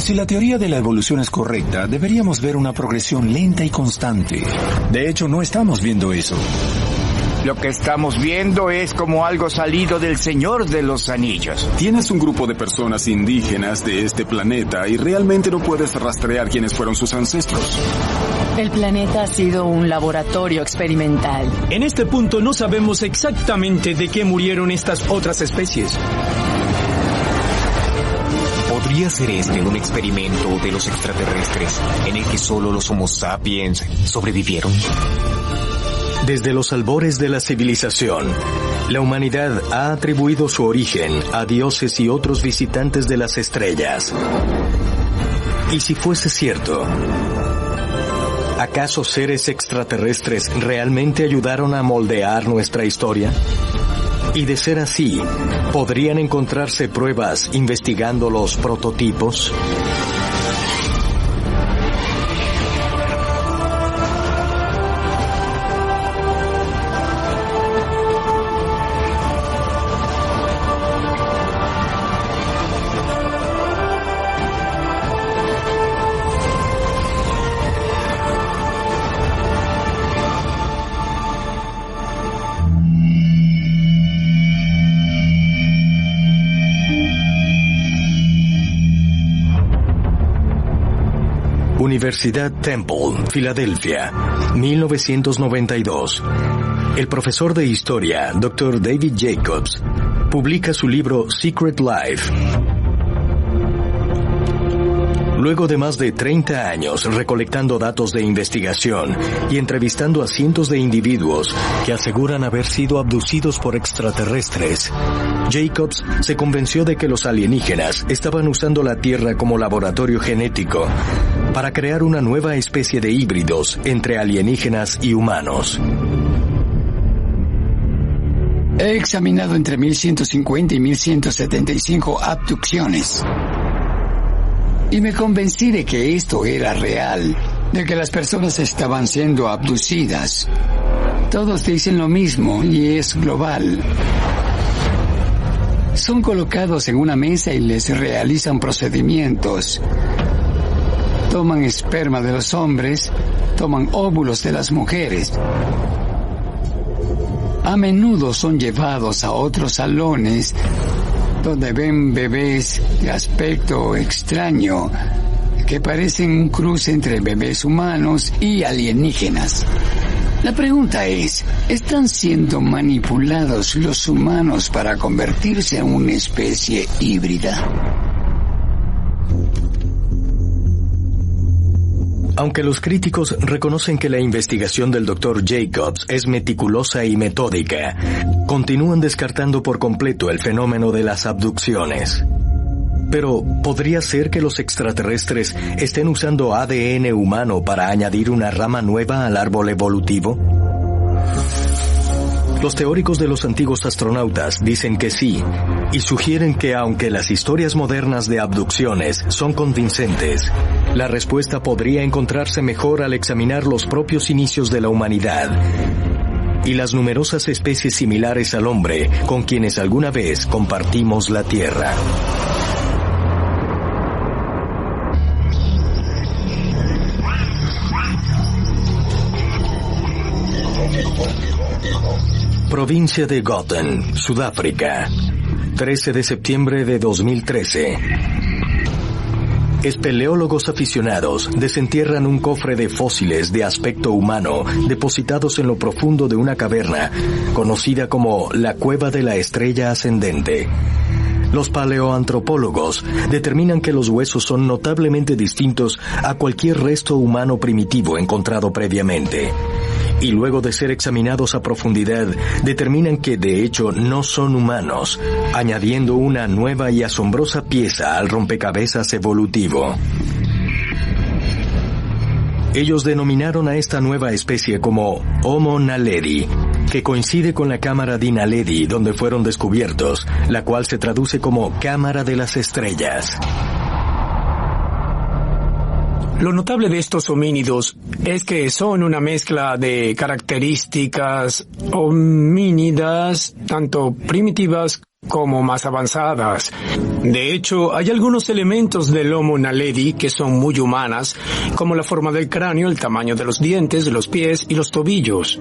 si la teoría de la evolución es correcta, deberíamos ver una progresión lenta y constante. De hecho, no estamos viendo eso. Lo que estamos viendo es como algo salido del Señor de los Anillos. Tienes un grupo de personas indígenas de este planeta y realmente no puedes rastrear quiénes fueron sus ancestros. El planeta ha sido un laboratorio experimental. En este punto no sabemos exactamente de qué murieron estas otras especies. ¿Podría ser este un experimento de los extraterrestres en el que solo los Homo sapiens sobrevivieron? Desde los albores de la civilización, la humanidad ha atribuido su origen a dioses y otros visitantes de las estrellas. ¿Y si fuese cierto? ¿Acaso seres extraterrestres realmente ayudaron a moldear nuestra historia? Y de ser así, ¿podrían encontrarse pruebas investigando los prototipos? Universidad Temple, Filadelfia, 1992. El profesor de historia, Dr. David Jacobs, publica su libro Secret Life. Luego de más de 30 años recolectando datos de investigación y entrevistando a cientos de individuos que aseguran haber sido abducidos por extraterrestres, Jacobs se convenció de que los alienígenas estaban usando la Tierra como laboratorio genético para crear una nueva especie de híbridos entre alienígenas y humanos. He examinado entre 1150 y 1175 abducciones. Y me convencí de que esto era real, de que las personas estaban siendo abducidas. Todos dicen lo mismo y es global. Son colocados en una mesa y les realizan procedimientos. Toman esperma de los hombres, toman óvulos de las mujeres. A menudo son llevados a otros salones donde ven bebés de aspecto extraño que parecen un cruce entre bebés humanos y alienígenas. La pregunta es, ¿están siendo manipulados los humanos para convertirse en una especie híbrida? Aunque los críticos reconocen que la investigación del Dr. Jacobs es meticulosa y metódica, continúan descartando por completo el fenómeno de las abducciones. Pero, ¿podría ser que los extraterrestres estén usando ADN humano para añadir una rama nueva al árbol evolutivo? Los teóricos de los antiguos astronautas dicen que sí, y sugieren que aunque las historias modernas de abducciones son convincentes, la respuesta podría encontrarse mejor al examinar los propios inicios de la humanidad y las numerosas especies similares al hombre con quienes alguna vez compartimos la Tierra. Provincia de Gauteng, Sudáfrica, 13 de septiembre de 2013. Espeleólogos aficionados desentierran un cofre de fósiles de aspecto humano depositados en lo profundo de una caverna conocida como la Cueva de la Estrella Ascendente. Los paleoantropólogos determinan que los huesos son notablemente distintos a cualquier resto humano primitivo encontrado previamente. Y luego de ser examinados a profundidad, determinan que de hecho no son humanos, añadiendo una nueva y asombrosa pieza al rompecabezas evolutivo. Ellos denominaron a esta nueva especie como Homo naledi, que coincide con la cámara di Naledi donde fueron descubiertos, la cual se traduce como Cámara de las Estrellas. Lo notable de estos homínidos es que son una mezcla de características homínidas, tanto primitivas como más avanzadas. De hecho, hay algunos elementos del Homo naledi que son muy humanas, como la forma del cráneo, el tamaño de los dientes, los pies y los tobillos.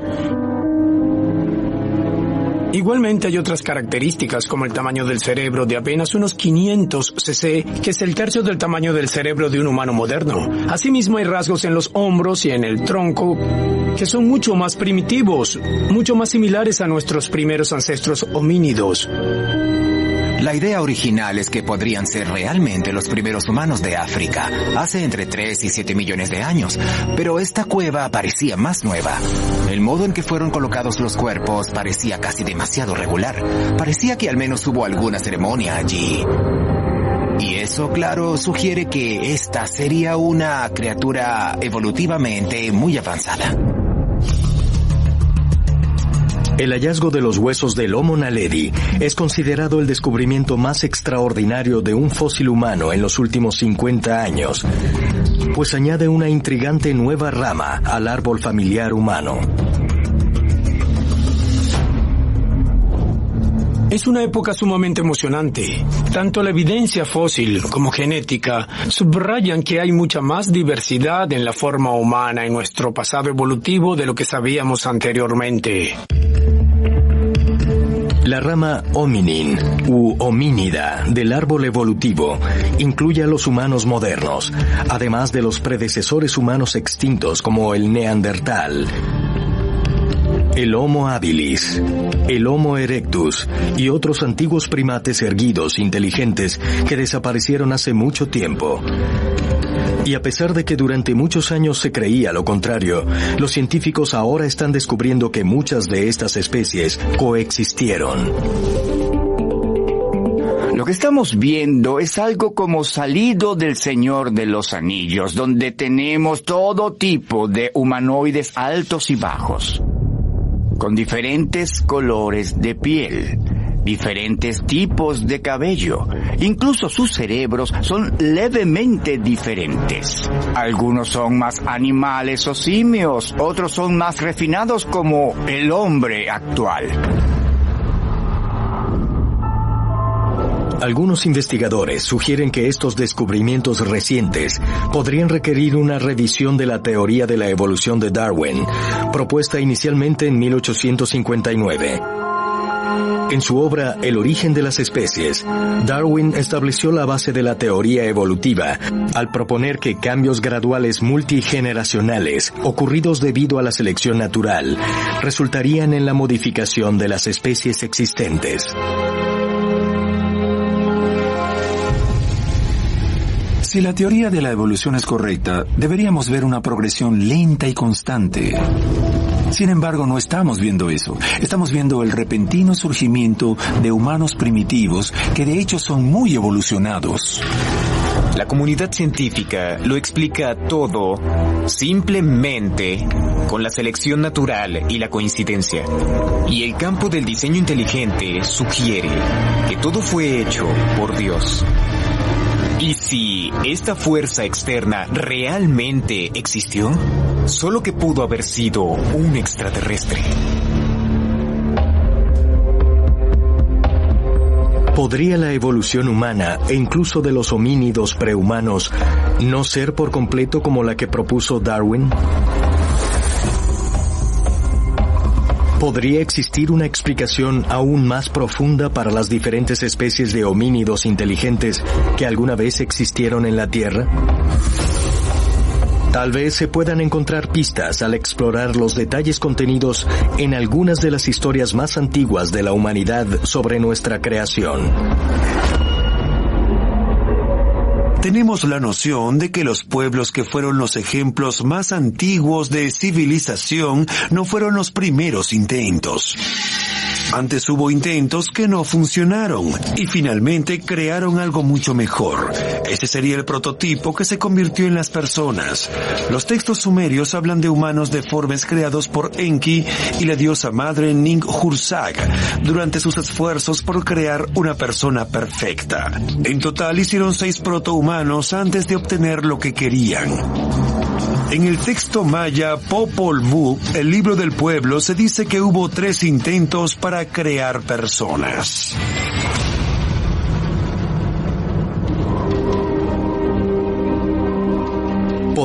Igualmente hay otras características como el tamaño del cerebro de apenas unos 500 cc, que es el tercio del tamaño del cerebro de un humano moderno. Asimismo hay rasgos en los hombros y en el tronco que son mucho más primitivos, mucho más similares a nuestros primeros ancestros homínidos. La idea original es que podrían ser realmente los primeros humanos de África, hace entre 3 y 7 millones de años, pero esta cueva parecía más nueva. El modo en que fueron colocados los cuerpos parecía casi demasiado regular. Parecía que al menos hubo alguna ceremonia allí. Y eso, claro, sugiere que esta sería una criatura evolutivamente muy avanzada. El hallazgo de los huesos del Homo naledi es considerado el descubrimiento más extraordinario de un fósil humano en los últimos 50 años, pues añade una intrigante nueva rama al árbol familiar humano. Es una época sumamente emocionante. Tanto la evidencia fósil como genética subrayan que hay mucha más diversidad en la forma humana en nuestro pasado evolutivo de lo que sabíamos anteriormente. La rama hominin u homínida del árbol evolutivo incluye a los humanos modernos, además de los predecesores humanos extintos como el Neandertal, el Homo habilis, el Homo erectus y otros antiguos primates erguidos inteligentes que desaparecieron hace mucho tiempo. Y a pesar de que durante muchos años se creía lo contrario, los científicos ahora están descubriendo que muchas de estas especies coexistieron. Lo que estamos viendo es algo como salido del Señor de los Anillos, donde tenemos todo tipo de humanoides altos y bajos, con diferentes colores de piel, diferentes tipos de cabello. Incluso sus cerebros son levemente diferentes. Algunos son más animales o simios, otros son más refinados como el hombre actual. Algunos investigadores sugieren que estos descubrimientos recientes podrían requerir una revisión de la teoría de la evolución de Darwin, propuesta inicialmente en 1859. En su obra El origen de las especies, Darwin estableció la base de la teoría evolutiva al proponer que cambios graduales multigeneracionales ocurridos debido a la selección natural resultarían en la modificación de las especies existentes. Si la teoría de la evolución es correcta, deberíamos ver una progresión lenta y constante. Sin embargo, no estamos viendo eso. Estamos viendo el repentino surgimiento de humanos primitivos que de hecho son muy evolucionados. La comunidad científica lo explica todo simplemente con la selección natural y la coincidencia. Y el campo del diseño inteligente sugiere que todo fue hecho por Dios. ¿Y si esta fuerza externa realmente existió? Solo que pudo haber sido un extraterrestre. ¿Podría la evolución humana e incluso de los homínidos prehumanos no ser por completo como la que propuso Darwin? ¿Podría existir una explicación aún más profunda para las diferentes especies de homínidos inteligentes que alguna vez existieron en la Tierra? Tal vez se puedan encontrar pistas al explorar los detalles contenidos en algunas de las historias más antiguas de la humanidad sobre nuestra creación. Tenemos la noción de que los pueblos que fueron los ejemplos más antiguos de civilización no fueron los primeros intentos. Antes hubo intentos que no funcionaron y finalmente crearon algo mucho mejor. Este sería el prototipo que se convirtió en las personas. Los textos sumerios hablan de humanos deformes creados por Enki y la diosa madre Nin-Hursag durante sus esfuerzos por crear una persona perfecta. En total hicieron 6 protohumanos antes de obtener lo que querían. En el texto maya Popol Vuh, el libro del pueblo, se dice que hubo 3 intentos para crear personas.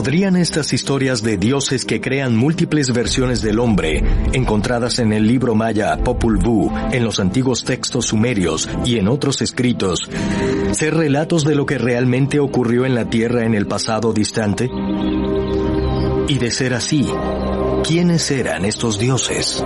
¿Podrían estas historias de dioses que crean múltiples versiones del hombre, encontradas en el libro maya Popol Vuh, en los antiguos textos sumerios y en otros escritos, ser relatos de lo que realmente ocurrió en la Tierra en el pasado distante? Y de ser así, ¿quiénes eran estos dioses?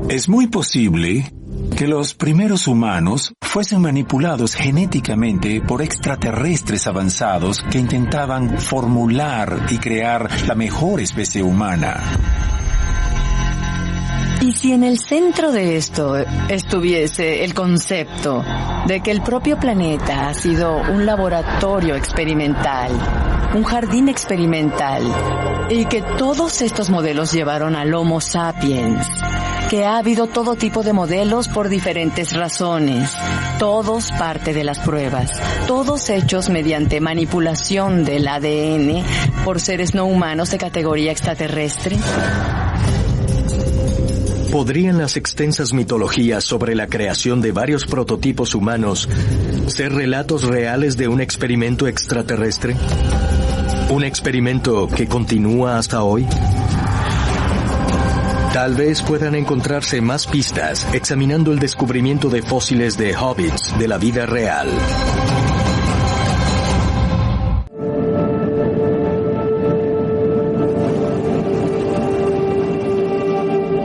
Es muy posible que los primeros humanos fuesen manipulados genéticamente por extraterrestres avanzados que intentaban formular y crear la mejor especie humana. ¿Y si en el centro de esto estuviese el concepto de que el propio planeta ha sido un laboratorio experimental, un jardín experimental, y que todos estos modelos llevaron al Homo sapiens? Que ha habido todo tipo de modelos por diferentes razones, todos parte de las pruebas, todos hechos mediante manipulación del ADN por seres no humanos de categoría extraterrestre. ¿Podrían las extensas mitologías sobre la creación de varios prototipos humanos ser relatos reales de un experimento extraterrestre? ¿Un experimento que continúa hasta hoy? Tal vez puedan encontrarse más pistas examinando el descubrimiento de fósiles de hobbits de la vida real.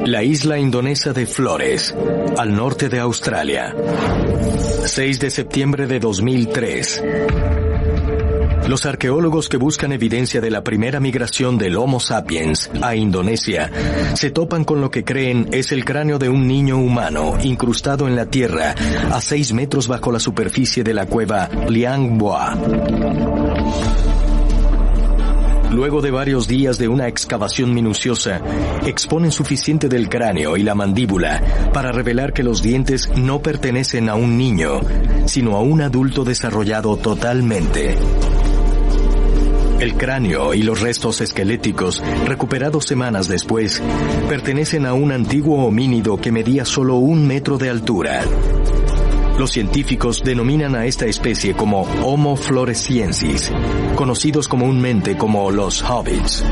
La isla indonesa de Flores, al norte de Australia. 6 de septiembre de 2003. Los arqueólogos que buscan evidencia de la primera migración del Homo sapiens a Indonesia se topan con lo que creen es el cráneo de un niño humano incrustado en la tierra a 6 metros bajo la superficie de la cueva Liang Bua. Luego de varios días de una excavación minuciosa, exponen suficiente del cráneo y la mandíbula para revelar que los dientes no pertenecen a un niño, sino a un adulto desarrollado totalmente. El cráneo y los restos esqueléticos, recuperados semanas después, pertenecen a un antiguo homínido que medía solo 1 metro de altura. Los científicos denominan a esta especie como Homo floresiensis, conocidos comúnmente como los hobbits.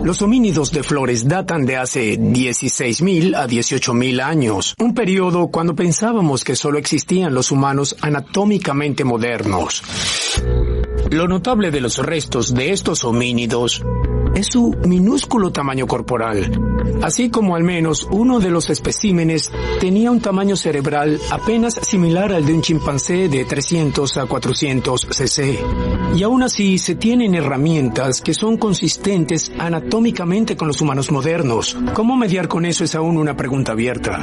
Los homínidos de Flores datan de hace 16.000 a 18.000 años, un periodo cuando pensábamos que solo existían los humanos anatómicamente modernos. Lo notable de los restos de estos homínidos es su minúsculo tamaño corporal, así como al menos uno de los especímenes tenía un tamaño cerebral apenas similar al de un chimpancé de 300 a 400 cc. Y aún así se tienen herramientas que son consistentes anatómicamente con los humanos modernos. ¿Cómo mediar con eso es aún una pregunta abierta?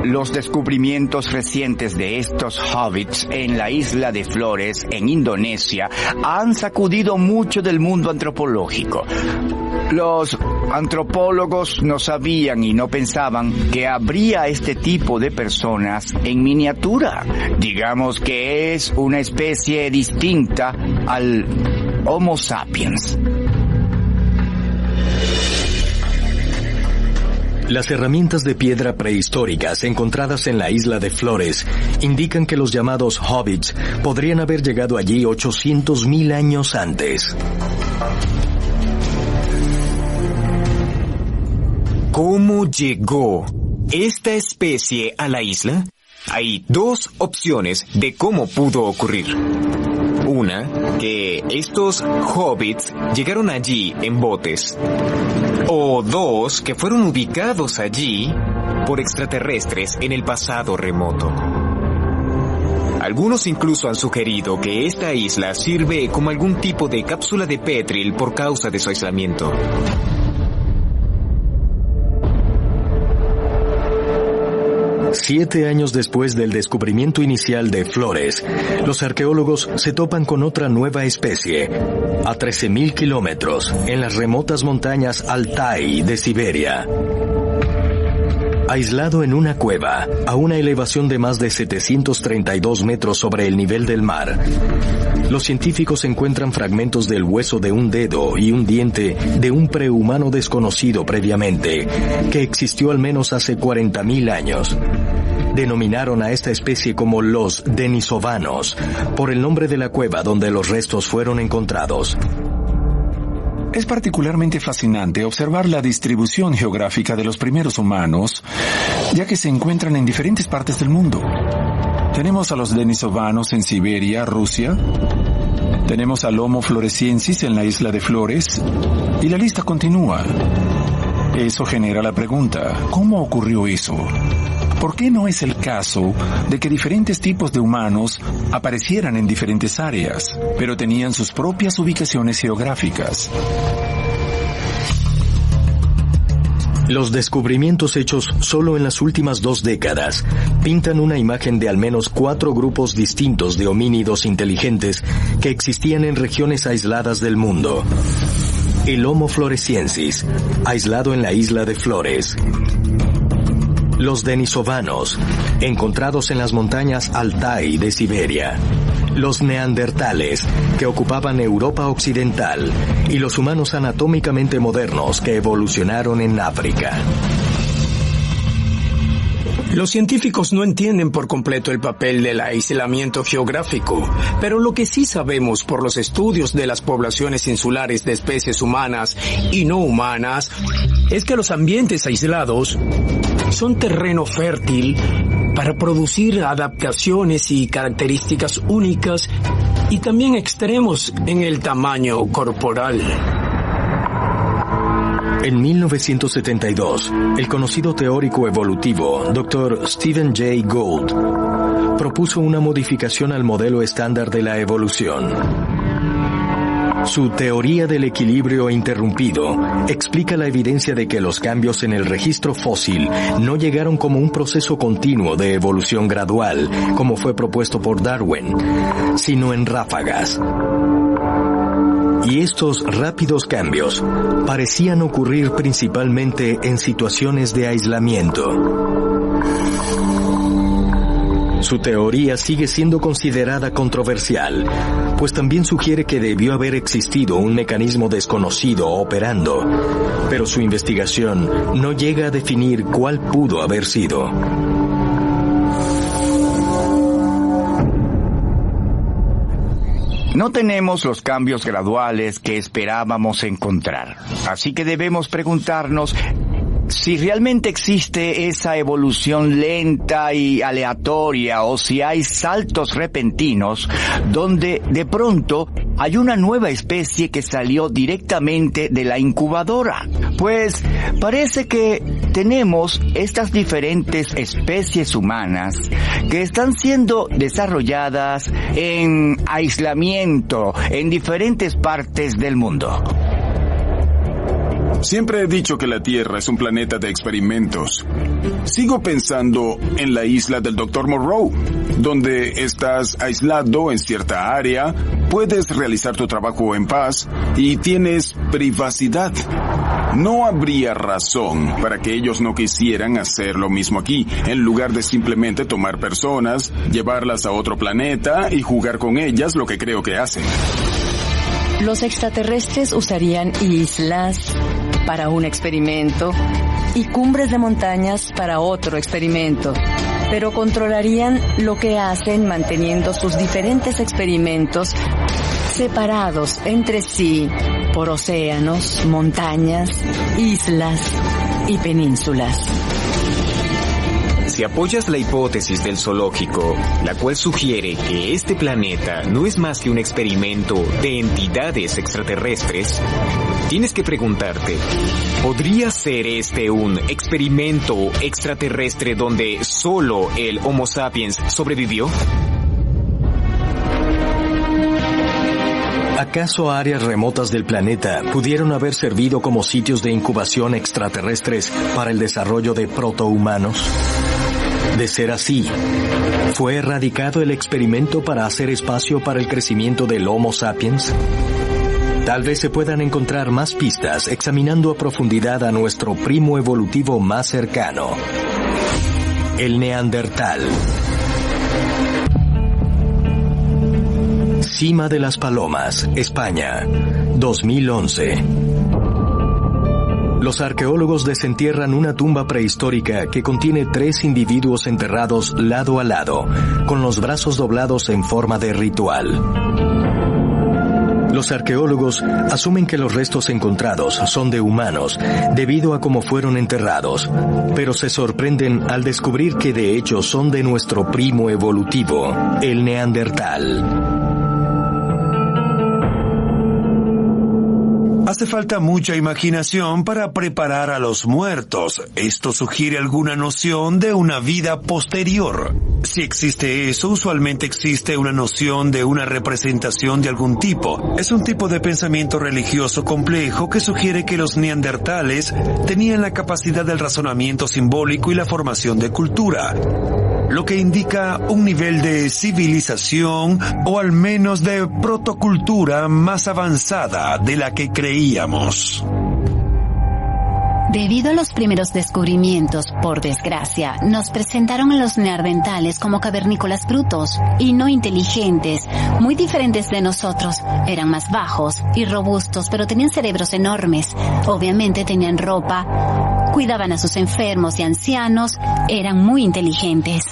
Los descubrimientos recientes de estos hobbits en la isla de Flores, en Indonesia, han sacudido mucho del mundo antropológico. Los antropólogos no sabían y no pensaban que habría este tipo de personas en miniatura. Digamos que es una especie distinta al Homo sapiens. Las herramientas de piedra prehistóricas encontradas en la isla de Flores indican que los llamados hobbits podrían haber llegado allí 800.000 años antes. ¿Cómo llegó esta especie a la isla? Hay 2 opciones de cómo pudo ocurrir. Una, que estos hobbits llegaron allí en botes. O 2, que fueron ubicados allí por extraterrestres en el pasado remoto. Algunos incluso han sugerido que esta isla sirve como algún tipo de cápsula de Petri por causa de su aislamiento. Siete años después del descubrimiento inicial de Flores, los arqueólogos se topan con otra nueva especie, a 13.000 kilómetros, en las remotas montañas Altai de Siberia. Aislado en una cueva, a una elevación de más de 732 metros sobre el nivel del mar, los científicos encuentran fragmentos del hueso de un dedo y un diente de un prehumano desconocido previamente, que existió al menos hace 40.000 años. denominaron a esta especie como los denisovanos, por el nombre de la cueva donde los restos fueron encontrados. Es particularmente fascinante observar la distribución geográfica de los primeros humanos, ya que se encuentran en diferentes partes del mundo. Tenemos a los denisovanos en Siberia, Rusia. Tenemos al Homo floresiensis en la isla de Flores. Y la lista continúa. Eso genera la pregunta, ¿cómo ocurrió eso? ¿Por qué no es el caso de que diferentes tipos de humanos aparecieran en diferentes áreas, pero tenían sus propias ubicaciones geográficas? Los descubrimientos hechos solo en las últimas 2 décadas pintan una imagen de al menos 4 grupos distintos de homínidos inteligentes que existían en regiones aisladas del mundo. El Homo floresiensis, aislado en la isla de Flores. Los denisovanos, encontrados en las montañas Altai de Siberia. Los neandertales, que ocupaban Europa Occidental. Y los humanos anatómicamente modernos que evolucionaron en África. Los científicos no entienden por completo el papel del aislamiento geográfico, pero lo que sí sabemos por los estudios de las poblaciones insulares de especies humanas y no humanas es que los ambientes aislados son terreno fértil para producir adaptaciones y características únicas y también extremos en el tamaño corporal. En 1972, el conocido teórico evolutivo, Dr. Stephen Jay Gould, propuso una modificación al modelo estándar de la evolución. Su teoría del equilibrio interrumpido explica la evidencia de que los cambios en el registro fósil no llegaron como un proceso continuo de evolución gradual, como fue propuesto por Darwin, sino en ráfagas. Y estos rápidos cambios parecían ocurrir principalmente en situaciones de aislamiento. Su teoría sigue siendo considerada controversial, pues también sugiere que debió haber existido un mecanismo desconocido operando, pero su investigación no llega a definir cuál pudo haber sido. No tenemos los cambios graduales que esperábamos encontrar, así que debemos preguntarnos si realmente existe esa evolución lenta y aleatoria o si hay saltos repentinos donde de pronto hay una nueva especie que salió directamente de la incubadora. Pues parece que tenemos estas diferentes especies humanas que están siendo desarrolladas en aislamiento en diferentes partes del mundo. Siempre he dicho que la Tierra es un planeta de experimentos. Sigo pensando en la isla del Dr. Monroe, donde estás aislado en cierta área, puedes realizar tu trabajo en paz y tienes privacidad. No habría razón para que ellos no quisieran hacer lo mismo aquí, en lugar de simplemente tomar personas, llevarlas a otro planeta y jugar con ellas, lo que creo que hacen. Los extraterrestres usarían islas para un experimento y cumbres de montañas para otro experimento, pero controlarían lo que hacen manteniendo sus diferentes experimentos separados entre sí por océanos, montañas, islas y penínsulas. Si apoyas la hipótesis del zoológico, la cual sugiere que este planeta no es más que un experimento de entidades extraterrestres, tienes que preguntarte, ¿podría ser este un experimento extraterrestre donde solo el Homo sapiens sobrevivió? ¿Acaso áreas remotas del planeta pudieron haber servido como sitios de incubación extraterrestres para el desarrollo de protohumanos? De ser así, ¿fue erradicado el experimento para hacer espacio para el crecimiento del Homo sapiens? Tal vez se puedan encontrar más pistas examinando a profundidad a nuestro primo evolutivo más cercano, el Neandertal. Cima de las Palomas, España, 2011. Los arqueólogos desentierran una tumba prehistórica que contiene 3 individuos enterrados lado a lado, con los brazos doblados en forma de ritual. Los arqueólogos asumen que los restos encontrados son de humanos debido a cómo fueron enterrados, pero se sorprenden al descubrir que de hecho son de nuestro primo evolutivo, el neandertal. Hace falta mucha imaginación para preparar a los muertos. Esto sugiere alguna noción de una vida posterior. Si existe eso, usualmente existe una noción de una representación de algún tipo. Es un tipo de pensamiento religioso complejo que sugiere que los neandertales tenían la capacidad del razonamiento simbólico y la formación de cultura, lo que indica un nivel de civilización o al menos de protocultura más avanzada de la que creíamos. Debido a los primeros descubrimientos, por desgracia, nos presentaron a los neandertales como cavernícolas brutos y no inteligentes, muy diferentes de nosotros. Eran más bajos y robustos, pero tenían cerebros enormes. Obviamente tenían ropa, cuidaban a sus enfermos y ancianos, eran muy inteligentes.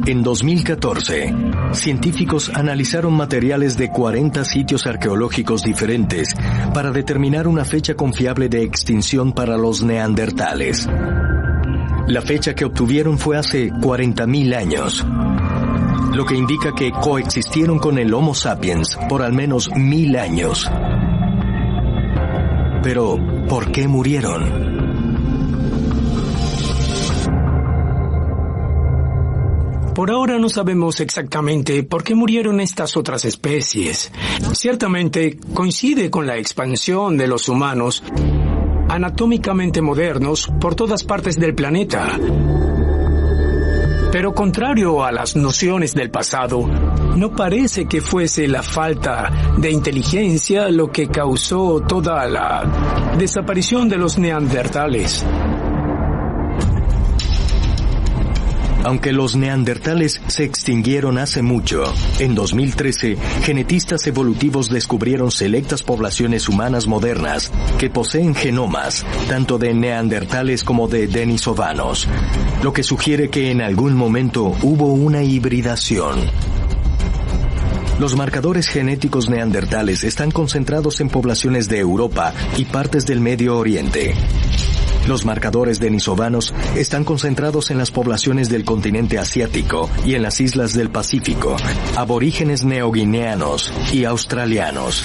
En 2014, científicos analizaron materiales de 40 sitios arqueológicos diferentes para determinar una fecha confiable de extinción para los neandertales. La fecha que obtuvieron fue hace 40.000 años, lo que indica que coexistieron con el Homo sapiens por al menos 1000 años. Pero, ¿por qué murieron? Por ahora no sabemos exactamente por qué murieron estas otras especies. Ciertamente coincide con la expansión de los humanos anatómicamente modernos por todas partes del planeta. Pero contrario a las nociones del pasado, no parece que fuese la falta de inteligencia lo que causó toda la desaparición de los neandertales. Aunque los neandertales se extinguieron hace mucho, en 2013, genetistas evolutivos descubrieron selectas poblaciones humanas modernas que poseen genomas, tanto de neandertales como de denisovanos, lo que sugiere que en algún momento hubo una hibridación. Los marcadores genéticos neandertales están concentrados en poblaciones de Europa y partes del Medio Oriente. Los marcadores denisovanos están concentrados en las poblaciones del continente asiático y en las islas del Pacífico, aborígenes neoguineanos y australianos.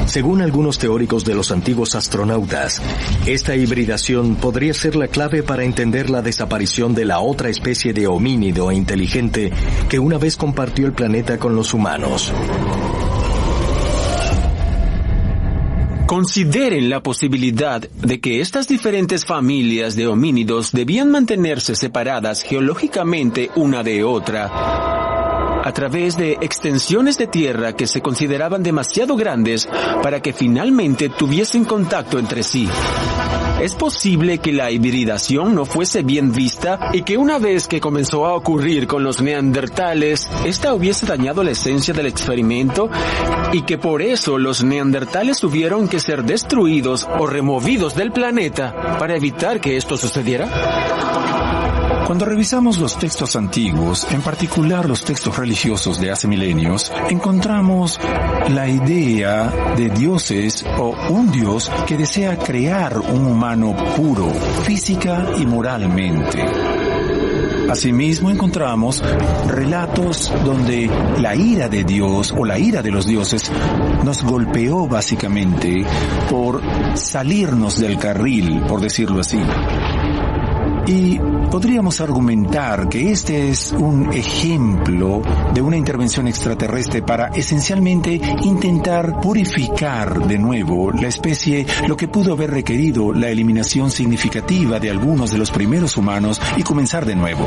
Según algunos teóricos de los antiguos astronautas, esta hibridación podría ser la clave para entender la desaparición de la otra especie de homínido inteligente que una vez compartió el planeta con los humanos. Consideren la posibilidad de que estas diferentes familias de homínidos debían mantenerse separadas geológicamente una de otra a través de extensiones de tierra que se consideraban demasiado grandes para que finalmente tuviesen contacto entre sí. Es posible que la hibridación no fuese bien vista y que una vez que comenzó a ocurrir con los neandertales, esta hubiese dañado la esencia del experimento y que por eso los neandertales tuvieron que ser destruidos o removidos del planeta para evitar que esto sucediera. Cuando revisamos los textos antiguos, en particular los textos religiosos de hace milenios, encontramos la idea de dioses o un dios que desea crear un humano puro, física y moralmente. Asimismo encontramos relatos donde la ira de Dios o la ira de los dioses nos golpeó básicamente por salirnos del carril, por decirlo así. Y podríamos argumentar que este es un ejemplo de una intervención extraterrestre para esencialmente intentar purificar de nuevo la especie, lo que pudo haber requerido la eliminación significativa de algunos de los primeros humanos y comenzar de nuevo.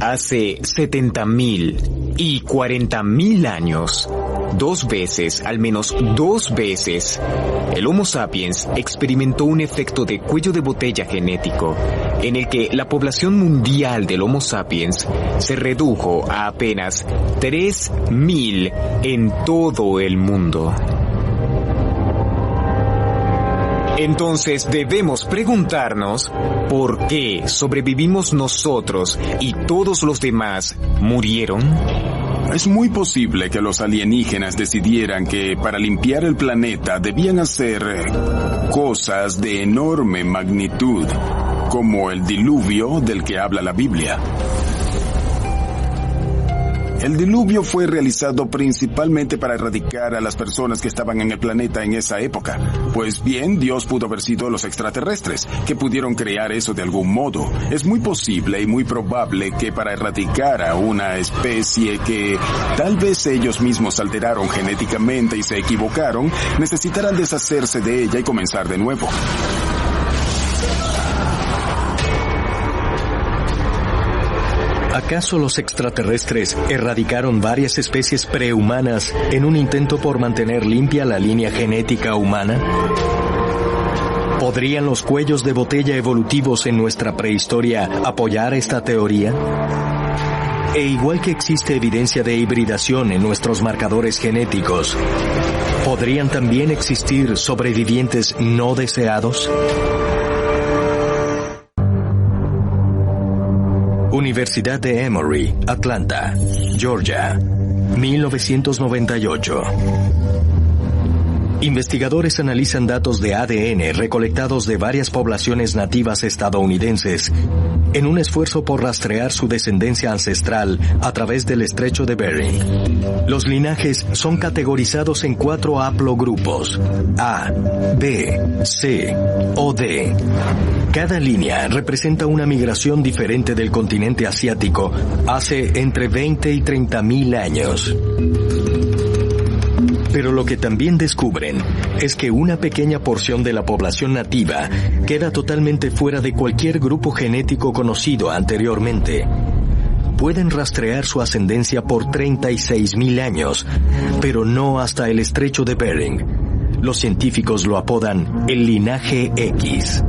Hace 70.000 y 40.000 años, 2 veces, al menos 2 veces, el Homo sapiens experimentó un efecto de cuello de botella genético, en el que la población mundial del Homo sapiens se redujo a apenas 3.000 en todo el mundo. Entonces debemos preguntarnos ¿por qué sobrevivimos nosotros y todos los demás murieron? Es muy posible que los alienígenas decidieran que para limpiar el planeta debían hacer cosas de enorme magnitud, como el diluvio del que habla la Biblia. El diluvio fue realizado principalmente para erradicar a las personas que estaban en el planeta en esa época. Pues bien, Dios pudo haber sido los extraterrestres, que pudieron crear eso de algún modo. Es muy posible y muy probable que para erradicar a una especie que tal vez ellos mismos alteraron genéticamente y se equivocaron, necesitaran deshacerse de ella y comenzar de nuevo. ¿Acaso los extraterrestres erradicaron varias especies prehumanas en un intento por mantener limpia la línea genética humana? ¿Podrían los cuellos de botella evolutivos en nuestra prehistoria apoyar esta teoría? E igual que existe evidencia de hibridación en nuestros marcadores genéticos, ¿podrían también existir sobrevivientes no deseados? Universidad de Emory, Atlanta, Georgia, 1998. Investigadores analizan datos de ADN recolectados de varias poblaciones nativas estadounidenses en un esfuerzo por rastrear su descendencia ancestral a través del estrecho de Bering. Los linajes son categorizados en 4 haplogrupos: A, B, C o D. Cada línea representa una migración diferente del continente asiático hace entre 20 y 30.000 años. Pero lo que también descubren es que una pequeña porción de la población nativa queda totalmente fuera de cualquier grupo genético conocido anteriormente. Pueden rastrear su ascendencia por 36.000 años, pero no hasta el estrecho de Bering. Los científicos lo apodan el linaje X.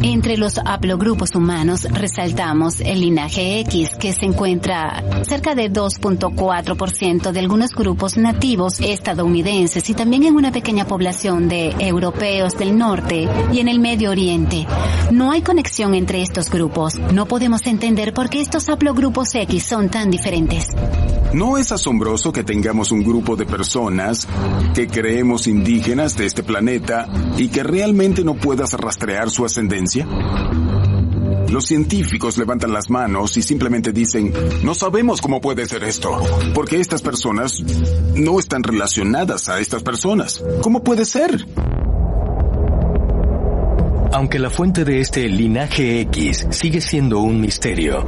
Entre los haplogrupos humanos resaltamos el linaje X, que se encuentra cerca de 2.4% de algunos grupos nativos estadounidenses y también en una pequeña población de europeos del norte y en el Medio Oriente. No hay conexión entre estos grupos. No podemos entender por qué estos haplogrupos X son tan diferentes. ¿No es asombroso que tengamos un grupo de personas que creemos indígenas de este planeta y que realmente no puedas rastrear su ascendencia? Los científicos levantan las manos y simplemente dicen, no sabemos cómo puede ser esto, porque estas personas no están relacionadas a estas personas. ¿Cómo puede ser? Aunque la fuente de este linaje X sigue siendo un misterio,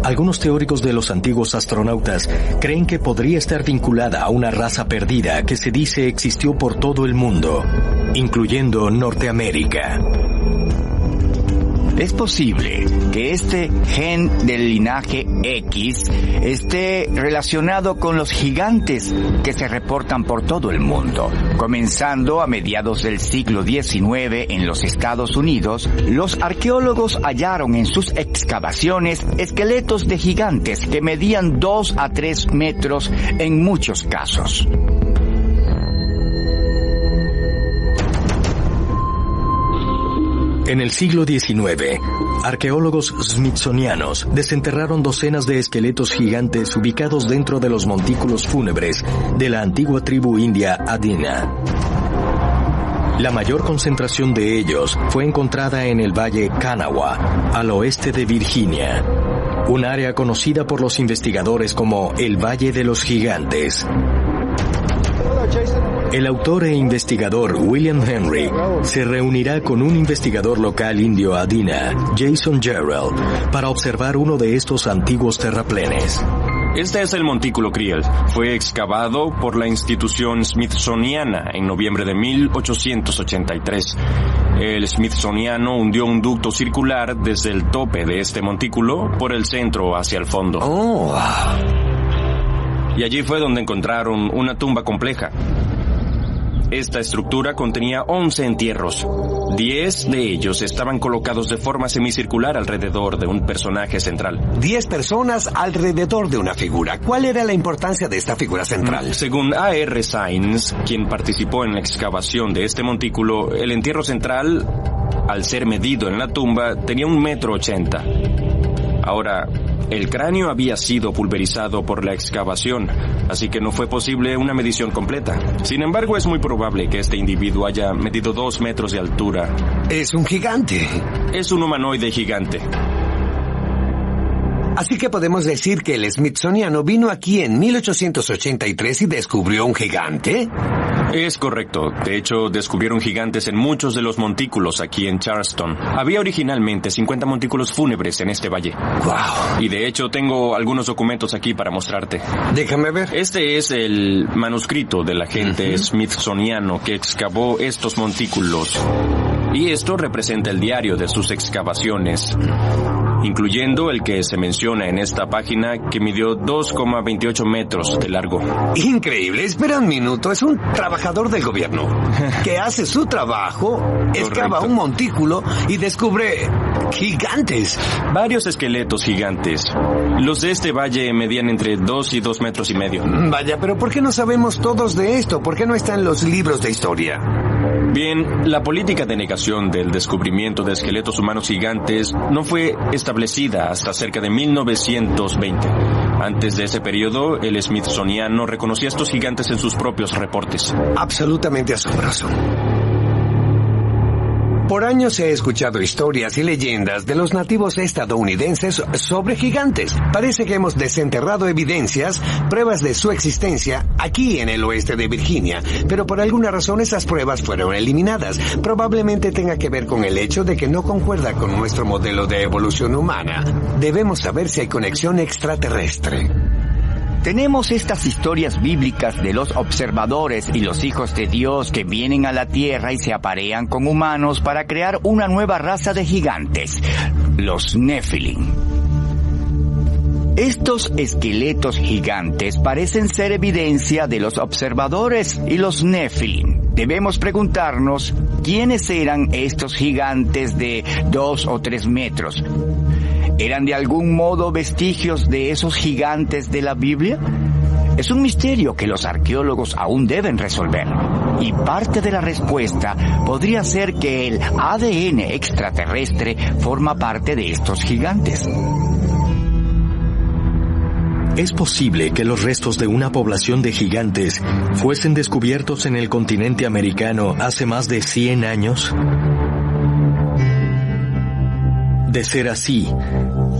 algunos teóricos de los antiguos astronautas creen que podría estar vinculada a una raza perdida que se dice existió por todo el mundo, incluyendo Norteamérica. Es posible que este gen del linaje X esté relacionado con los gigantes que se reportan por todo el mundo. Comenzando a mediados del siglo XIX en los Estados Unidos, los arqueólogos hallaron en sus excavaciones esqueletos de gigantes que medían 2 a 3 metros en muchos casos. En el siglo XIX, arqueólogos smithsonianos desenterraron docenas de esqueletos gigantes ubicados dentro de los montículos fúnebres de la antigua tribu india Adina. La mayor concentración de ellos fue encontrada en el Valle Kanawha, al oeste de Virginia, un área conocida por los investigadores como el Valle de los Gigantes. El autor e investigador William Henry se reunirá con un investigador local indio Adina, Jason Gerald, para observar uno de estos antiguos terraplenes. Este es el montículo Creel. Fue excavado por la institución smithsoniana en noviembre de 1883. El smithsoniano hundió un ducto circular desde el tope de este montículo por el centro hacia el fondo. y allí fue donde encontraron una tumba compleja. Esta estructura contenía 11 entierros. 10 de ellos estaban colocados de forma semicircular alrededor de un personaje central. 10 personas alrededor de una figura. ¿Cuál era la importancia de esta figura central? Según A.R. Sainz, quien participó en la excavación de este montículo, el entierro central, al ser medido en la tumba, tenía 1,80 m. Ahora, el cráneo había sido pulverizado por la excavación, así que no fue posible una medición completa. Sin embargo, es muy probable que este individuo haya medido 2 metros de altura. Es un gigante. Es un humanoide gigante. Así que podemos decir que el Smithsoniano vino aquí en 1883 y descubrió un gigante. Es correcto. De hecho, descubrieron gigantes en muchos de los montículos aquí en Charleston. Había originalmente 50 montículos fúnebres en este valle. ¡Wow! Y de hecho, tengo algunos documentos aquí para mostrarte. Déjame ver. Este es el manuscrito del agente smithsoniano que excavó estos montículos. Y esto representa el diario de sus excavaciones, incluyendo el que se menciona en esta página, que midió 2,28 metros de largo. Increíble. Espera un minuto. Es un trabajador del gobierno que hace su trabajo, excava un montículo y descubre gigantes. Varios esqueletos gigantes. Los de este valle medían entre 2 y 2,5 metros. Vaya, pero ¿por qué no sabemos todos de esto? ¿Por qué no está en los libros de historia? Bien, la política de negación del descubrimiento de esqueletos humanos gigantes no fue establecida hasta cerca de 1920. Antes de ese periodo, el Smithsoniano reconocía a estos gigantes en sus propios reportes. Absolutamente asombroso. Por años he escuchado historias y leyendas de los nativos estadounidenses sobre gigantes. Parece que hemos desenterrado evidencias, pruebas de su existencia, aquí en el oeste de Virginia, pero por alguna razón esas pruebas fueron eliminadas. Probablemente tenga que ver con el hecho de que no concuerda con nuestro modelo de evolución humana. Debemos saber si hay conexión extraterrestre. Tenemos estas historias bíblicas de los observadores y los hijos de Dios que vienen a la tierra y se aparean con humanos para crear una nueva raza de gigantes, los Nephilim. Estos esqueletos gigantes parecen ser evidencia de los observadores y los Nephilim. Debemos preguntarnos quiénes eran estos gigantes de 2 o 3 metros. ¿Eran de algún modo vestigios de esos gigantes de la Biblia? Es un misterio que los arqueólogos aún deben resolver. Y parte de la respuesta podría ser que el ADN extraterrestre forma parte de estos gigantes. ¿Es posible que los restos de una población de gigantes fuesen descubiertos en el continente americano hace más de 100 años? De ser así,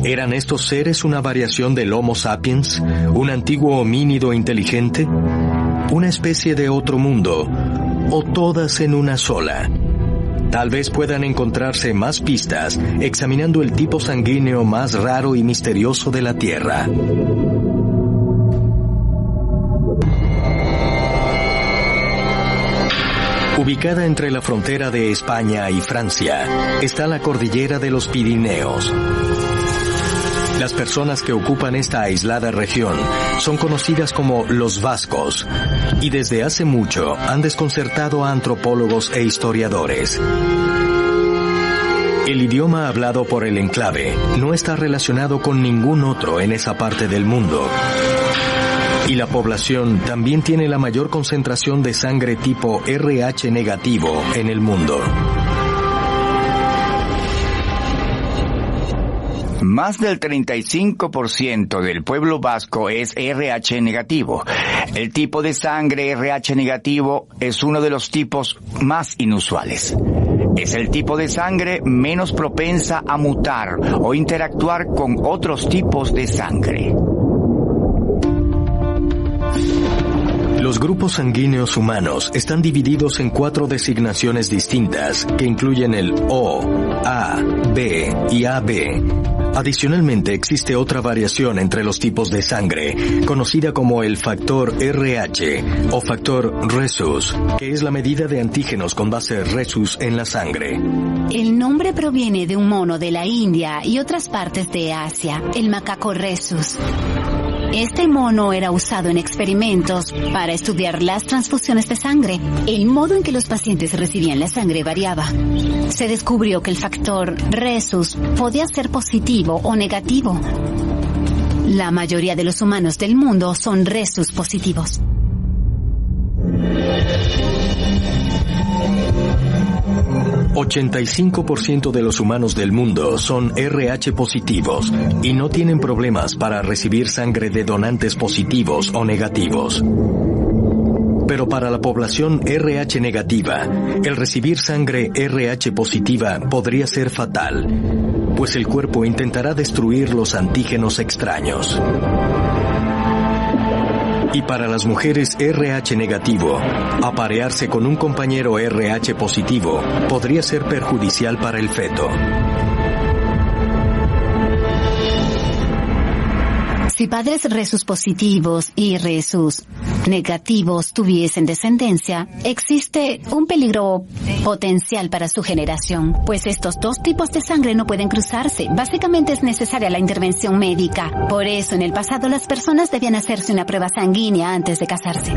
¿eran estos seres una variación del Homo sapiens, un antiguo homínido inteligente, una especie de otro mundo, o todas en una sola? Tal vez puedan encontrarse más pistas examinando el tipo sanguíneo más raro y misterioso de la Tierra. Ubicada entre la frontera de España y Francia, está la cordillera de los Pirineos. Las personas que ocupan esta aislada región son conocidas como los vascos, y desde hace mucho han desconcertado a antropólogos e historiadores. El idioma hablado por el enclave no está relacionado con ningún otro en esa parte del mundo. Y la población también tiene la mayor concentración de sangre tipo RH negativo en el mundo. Más del 35% del pueblo vasco es RH negativo. El tipo de sangre RH negativo es uno de los tipos más inusuales. Es el tipo de sangre menos propensa a mutar o interactuar con otros tipos de sangre. Los grupos sanguíneos humanos están divididos en 4 designaciones distintas, que incluyen el O, A, B y AB. Adicionalmente, existe otra variación entre los tipos de sangre, conocida como el factor RH o factor Rhesus, que es la medida de antígenos con base Rhesus en la sangre. El nombre proviene de un mono de la India y otras partes de Asia, el macaco Rhesus. Este mono era usado en experimentos para estudiar las transfusiones de sangre. El modo en que los pacientes recibían la sangre variaba. Se descubrió que el factor Rhesus podía ser positivo o negativo. La mayoría de los humanos del mundo son Rhesus positivos. ...85% de los humanos del mundo son RH positivos y no tienen problemas para recibir sangre de donantes positivos o negativos. Pero para la población RH negativa, el recibir sangre RH positiva podría ser fatal, pues el cuerpo intentará destruir los antígenos extraños. Y para las mujeres RH negativo, aparearse con un compañero RH positivo podría ser perjudicial para el feto. Si padres Rhesus positivos y Rhesus negativos tuviesen descendencia, existe un peligro potencial para su generación, pues estos dos tipos de sangre no pueden cruzarse. Básicamente es necesaria la intervención médica. Por eso en el pasado las personas debían hacerse una prueba sanguínea antes de casarse.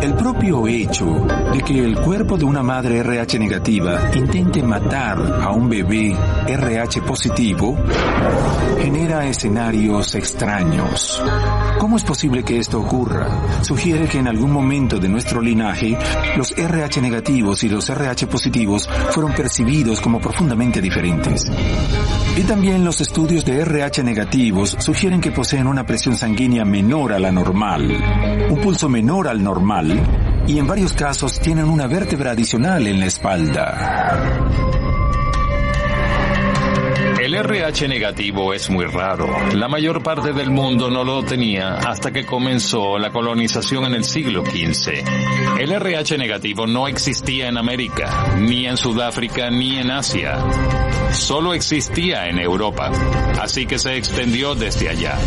El propio hecho de que el cuerpo de una madre RH negativa intente matar a un bebé RH positivo genera escenarios extraños. ¿Cómo es posible que esto ocurra? Sugiere que en algún momento de nuestro linaje, los RH negativos y los RH positivos fueron percibidos como profundamente diferentes. Y también los estudios de RH negativos sugieren que poseen una presión sanguínea menor a la normal, un pulso menor al normal, y en varios casos tienen una vértebra adicional en la espalda. El RH negativo es muy raro. La mayor parte del mundo no lo tenía hasta que comenzó la colonización en el siglo XV. El RH negativo no existía en América, ni en Sudáfrica, ni en Asia. Solo existía en Europa, así que se extendió desde allá.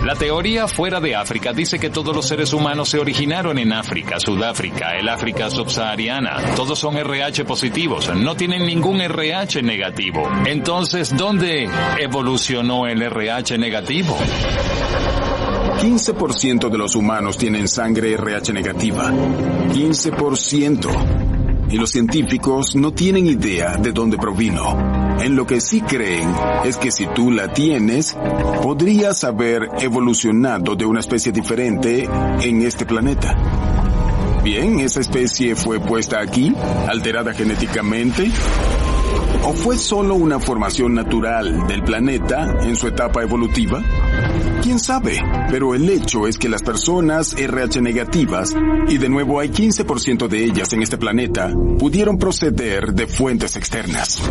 La teoría fuera de África dice que todos los seres humanos se originaron en África, Sudáfrica, el África subsahariana. Todos son RH positivos, no tienen ningún RH negativo. Entonces, ¿dónde evolucionó el RH negativo? 15% de los humanos tienen sangre RH negativa. 15%. Y los científicos no tienen idea de dónde provino. En lo que sí creen es que si tú la tienes, podrías haber evolucionado de una especie diferente en este planeta. Bien, ¿esa especie fue puesta aquí, alterada genéticamente? ¿O fue solo una formación natural del planeta en su etapa evolutiva? ¿Quién sabe? Pero el hecho es que las personas RH negativas, y de nuevo hay 15% de ellas en este planeta, pudieron proceder de fuentes externas.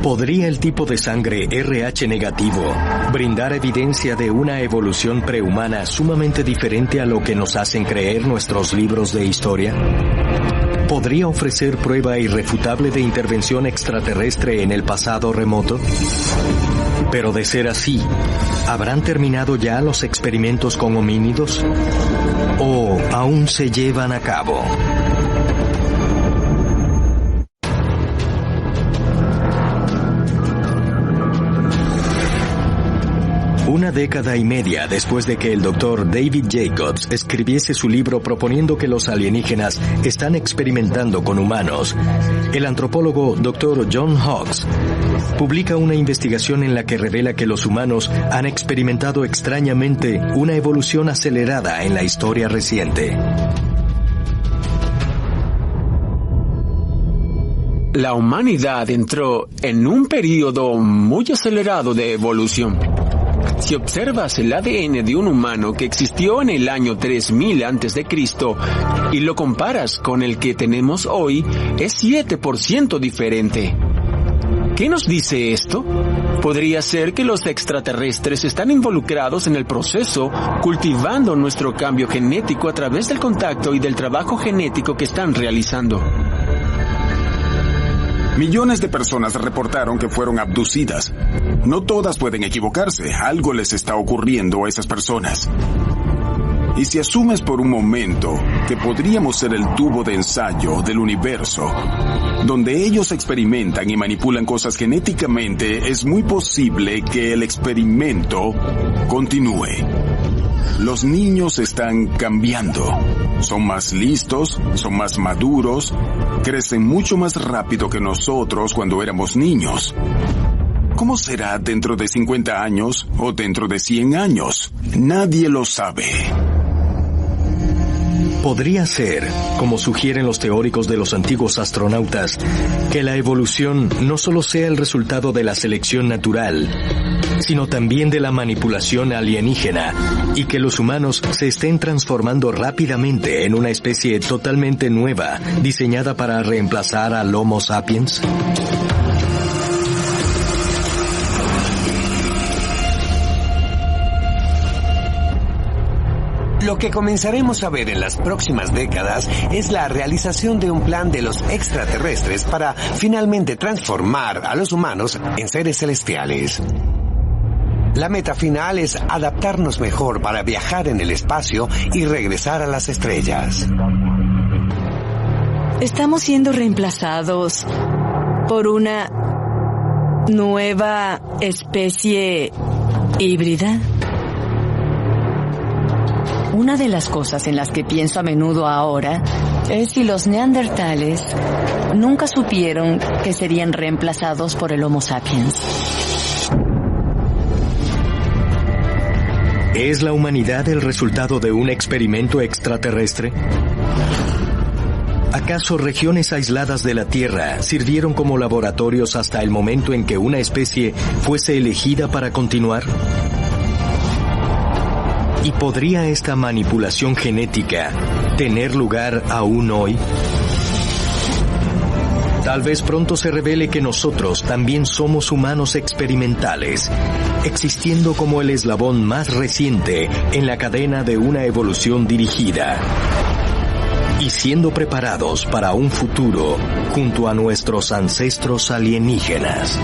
¿Podría el tipo de sangre RH negativo brindar evidencia de una evolución prehumana sumamente diferente a lo que nos hacen creer nuestros libros de historia? ¿Podría ofrecer prueba irrefutable de intervención extraterrestre en el pasado remoto? Pero de ser así, ¿habrán terminado ya los experimentos con homínidos? ¿O aún se llevan a cabo? Una década y media después de que el Dr. David Jacobs escribiese su libro proponiendo que los alienígenas están experimentando con humanos, el antropólogo Dr. John Hawkes publica una investigación en la que revela que los humanos han experimentado extrañamente una evolución acelerada en la historia reciente. La humanidad entró en un período muy acelerado de evolución. Si observas el ADN de un humano que existió en el año 3000 a.C. y lo comparas con el que tenemos hoy, es 7% diferente. ¿Qué nos dice esto? Podría ser que los extraterrestres están involucrados en el proceso, cultivando nuestro cambio genético a través del contacto y del trabajo genético que están realizando. Millones de personas reportaron que fueron abducidas. No todas pueden equivocarse, algo les está ocurriendo a esas personas. Y si asumes por un momento que podríamos ser el tubo de ensayo del universo, donde ellos experimentan y manipulan cosas genéticamente, es muy posible que el experimento continúe. Los niños están cambiando. Son más listos, son más maduros, crecen mucho más rápido que nosotros cuando éramos niños. ¿Cómo será dentro de 50 años o dentro de 100 años? Nadie lo sabe. Podría ser, como sugieren los teóricos de los antiguos astronautas, que la evolución no solo sea el resultado de la selección natural, sino también de la manipulación alienígena, y que los humanos se estén transformando rápidamente en una especie totalmente nueva, diseñada para reemplazar al Homo sapiens. Lo que comenzaremos a ver en las próximas décadas es la realización de un plan de los extraterrestres para finalmente transformar a los humanos en seres celestiales. La meta final es adaptarnos mejor para viajar en el espacio y regresar a las estrellas. Estamos siendo reemplazados por una nueva especie híbrida. Una de las cosas en las que pienso a menudo ahora es si los neandertales nunca supieron que serían reemplazados por el Homo sapiens. ¿Es la humanidad el resultado de un experimento extraterrestre? ¿Acaso regiones aisladas de la Tierra sirvieron como laboratorios hasta el momento en que una especie fuese elegida para continuar? ¿Y podría esta manipulación genética tener lugar aún hoy? Tal vez pronto se revele que nosotros también somos humanos experimentales, existiendo como el eslabón más reciente en la cadena de una evolución dirigida, y siendo preparados para un futuro junto a nuestros ancestros alienígenas.